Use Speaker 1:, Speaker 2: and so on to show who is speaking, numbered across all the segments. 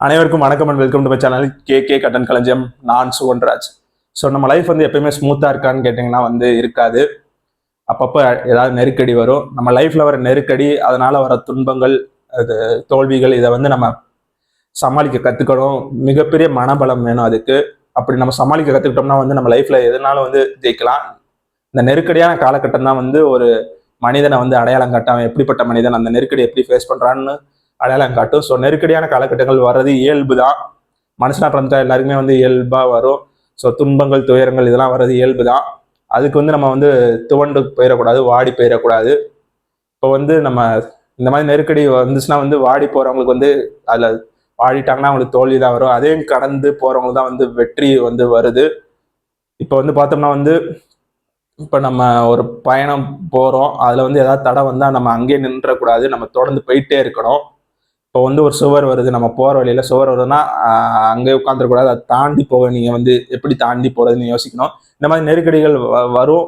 Speaker 1: அனைவருக்கும் வணக்கம் and welcome to my channel K Kattan Kalanjiyam. நான் சுவன்ராஜ். ஸோ நம்ம லைஃப் வந்து எப்பயுமே ஸ்மூத்தாக இருக்கான்னு கேட்டிங்கன்னா வந்து இருக்காது. அப்பப்போ ஏதாவது நெருக்கடி வரும். நம்ம லைஃப்பில் வர நெருக்கடி, அதனால் வர துன்பங்கள், அது தோல்விகள், இதை வந்து நம்ம சமாளிக்க கற்றுக்கணும். மிகப்பெரிய மனபலம் வேணும் அதுக்கு. அப்படி நம்ம சமாளிக்க கற்றுக்கிட்டோம்னா வந்து நம்ம லைஃப்பில் எதுனாலும் வந்து ஜெயிக்கலாம். இந்த நெருக்கடியான காலகட்டம் தான் வந்து ஒரு மனிதனை வந்து அடையாளம் காட்டாமல் எப்படிப்பட்ட மனிதன் அந்த நெருக்கடி எப்படி ஃபேஸ் பண்ணுறான்னு அடையாளம் காட்டும். ஸோ நெருக்கடியான காலகட்டங்கள் வர்றது இயல்பு தான். மனுஷனா பிறந்தா எல்லாருக்குமே வந்து இயல்பாக வரும். ஸோ துன்பங்கள், துயரங்கள் இதெல்லாம் வர்றது இயல்பு தான். அதுக்கு வந்து நம்ம வந்து துவண்டு போயிடக்கூடாது, வாடி போயிடக்கூடாது. இப்போ வந்து நம்ம இந்த மாதிரி நெருக்கடி வந்துச்சுன்னா வந்து வாடி போகிறவங்களுக்கு வந்து அதில் வாடிட்டாங்கன்னா அவங்களுக்கு தோல்வி தான் வரும். அதையும் கடந்து போகிறவங்களுக்கு தான் வந்து வெற்றி வந்து வருது. இப்போ வந்து பார்த்தோம்னா வந்து இப்போ நம்ம ஒரு பயணம் போகிறோம், அதில் வந்து ஏதாவது தடை வந்தால் நம்ம அங்கேயே நின்றக்கூடாது, நம்ம தொடர்ந்து போயிட்டே இருக்கணும். இப்போ வந்து ஒரு சுவர் வருது, நம்ம போகிற வழியில் சுவர் வருதுன்னா அங்கே உட்காந்துருக்கூடாது, அதை தாண்டி போக நீங்கள் வந்து எப்படி தாண்டி போகிறதுன்னு யோசிக்கணும். இந்த மாதிரி நெருக்கடிகள் வரும்.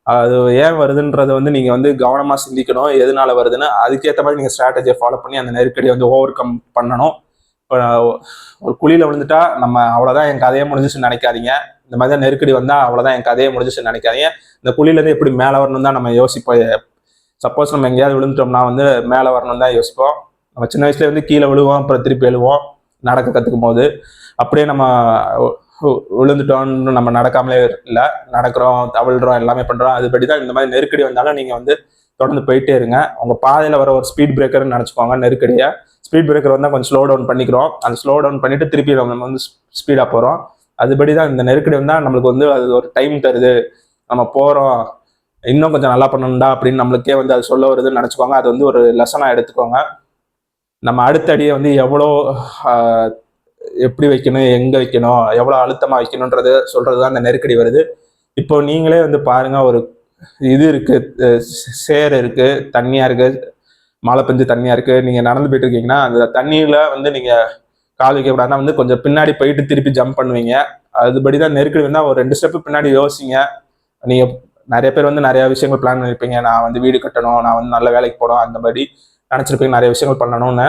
Speaker 1: அது ஏன் வருதுன்றதை வந்து நீங்கள் வந்து கவனமாக சிந்திக்கணும். எதனால வருதுன்னு அதுக்கேற்ற மாதிரி நீங்கள் ஸ்ட்ராட்டஜியை ஃபாலோ பண்ணி அந்த நெருக்கடியை வந்து ஓவர் கம் பண்ணணும். இப்போ ஒரு குழியில் விழுந்துட்டா நம்ம அவ்வளோதான் என் கதையை முடிஞ்சிச்சுன்னு நினைக்காதீங்க. இந்த மாதிரி தான் நெருக்கடி வந்தால் அவ்வளோதான் என் கதையை முடிஞ்சிச்சுன்னு நினைக்காதீங்க. இந்த குழியிலேருந்து எப்படி மேலே வரணும் தான் நம்ம யோசிப்போம். சப்போஸ் நம்ம எங்கேயாவது விழுந்துட்டோம்னா வந்து மேலே வரணும் தான் யோசிப்போம். நம்ம சின்ன வயசுல வந்து கீழே விழுவோம், அப்புறம் திருப்பி எழுவோம் நடக்க கற்றுக்கும் போது. அப்படியே நம்ம விழுந்துட்டோம்னு நம்ம நடக்காமலே இல்லை, நடக்கிறோம், தவிழ்கிறோம், எல்லாமே பண்ணுறோம். அதுபடி தான் இந்த மாதிரி நெருக்கடி வந்தாலும் நீங்கள் வந்து தொடர்ந்து போயிட்டே இருங்க. உங்கள் பாதையில் வர ஒரு ஸ்பீட் பிரேக்கர்னு நினச்சிக்கோங்க. நெருக்கடியை ஸ்பீட் பிரேக்கர் வந்தால் கொஞ்சம் ஸ்லோ டவுன் பண்ணிக்கிறோம். அந்த ஸ்லோ டவுன் பண்ணிவிட்டு திருப்பி நம்ம வந்து ஸ்பீடாக போகிறோம். அதுபடி தான் இந்த நெருக்கடி வந்தால் நம்மளுக்கு வந்து அது ஒரு டைம் தருது. நம்ம போகிறோம், இன்னும் கொஞ்சம் நல்லா பண்ணணும்டா அப்படின்னு நம்மளுக்கே வந்து அது சொல்ல வருதுன்னு நினச்சிக்கோங்க. அது வந்து ஒரு லெசனாக எடுத்துக்கோங்க. நம்ம அடுத்த அடியை வந்து எவ்வளோ எப்படி வைக்கணும், எங்கே வைக்கணும், எவ்வளோ அழுத்தமாக வைக்கணுன்றது சொல்கிறது தான் அந்த நெருக்கடி வருது. இப்போ நீங்களே வந்து பாருங்கள், ஒரு இது இருக்குது, சேர் இருக்குது, தண்ணியாக இருக்குது, மழை பெஞ்சு தண்ணியாக இருக்குது. நீங்கள் நடந்து போயிட்டு இருக்கீங்கன்னா அந்த தண்ணியில் வந்து நீங்கள் கால் வைக்கக்கூடாதுன்னா வந்து கொஞ்சம் பின்னாடி போயிட்டு திருப்பி ஜம்ப் பண்ணுவீங்க. அதுபடி தான் நெருக்கடி வந்தால் ஒரு 2 ஸ்டெப்பு பின்னாடி யோசிங்க. நீங்கள் நிறைய பேர் வந்து நிறையா விஷயங்கள் பிளான் பண்ணியிருப்பீங்க. நான் வந்து வீடு கட்டணும், நான் வந்து நல்ல வேலைக்கு போகணும், அந்த மாதிரி நினச்சிருப்பீங்க, நிறைய விஷயங்கள் பண்ணணும்னு.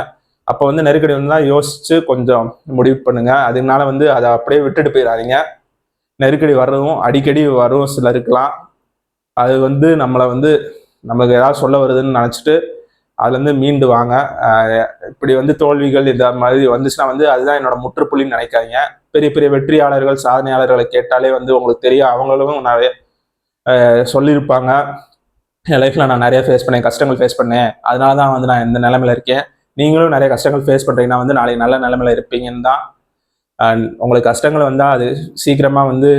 Speaker 1: அப்போ வந்து நெருக்கடி வந்து தான் யோசிச்சு கொஞ்சம் முடிவு பண்ணுங்க. அதனால வந்து அதை அப்படியே விட்டுட்டு போயிடாதீங்க. நெருக்கடி வர்றதும் அடிக்கடி வரும் சிலருக்கலாம். அது வந்து நம்மளை வந்து நம்மளுக்கு ஏதாவது சொல்ல வருதுன்னு நினச்சிட்டு அதுலேருந்து மீண்டு வாங்க. இப்படி வந்து தோல்விகள் இந்த மாதிரி வந்துச்சுன்னா வந்து அதுதான் என்னோட முற்றுப்புள்ளின்னு நினைக்காதீங்க. பெரிய பெரிய வெற்றியாளர்கள், சாதனையாளர்களை கேட்டாலே வந்து உங்களுக்கு தெரியும். அவங்களும் நிறைய சொல்லியிருப்பாங்க, என் லைஃப்பில் நான் நிறைய ஃபேஸ் பண்ணேன், கஷ்டங்கள் ஃபேஸ் பண்ணேன், அதனால தான் வந்து நான் இந்த நிலைமையில இருக்கேன். நீங்களும் நிறைய கஷ்டங்கள் ஃபேஸ் பண்ணுறீங்கன்னா வந்து நாளைக்கு நல்ல நிலைமையில இருப்பீங்கன்னு தான். உங்களுக்கு கஷ்டங்கள் வந்தால் அது சீக்கிரமாக வந்து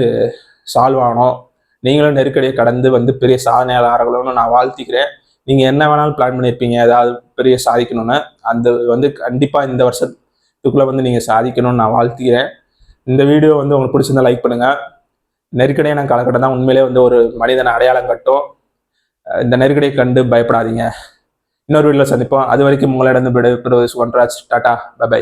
Speaker 1: சால்வ் ஆகணும். நீங்களும் நெருக்கடியை கடந்து வந்து பெரிய சாதனையாளர்கள்னு நான் வாழ்த்திக்கிறேன். நீங்கள் என்ன வேணாலும் பிளான் பண்ணியிருப்பீங்க ஏதாவது பெரிய சாதிக்கணும்னு, அந்த வந்து கண்டிப்பாக இந்த வருஷத்துக்குள்ளே வந்து நீங்கள் சாதிக்கணும்னு நான் வாழ்த்திக்கிறேன். இந்த வீடியோ வந்து உங்களுக்கு பிடிச்சிருந்தா லைக் பண்ணுங்கள். நெருக்கடியான காலகட்டம் தான் உண்மையிலே வந்து ஒரு மனிதனை அடையாளம் கட்டும். இந்த நெருக்கடியை கண்டு பயப்படாதீங்க. இன்னொரு வீடியோவில் சந்திப்போம். அது வரைக்கும் உங்களிடம் விடைபெறுவது சுவன்ராஜ். Tata, by by.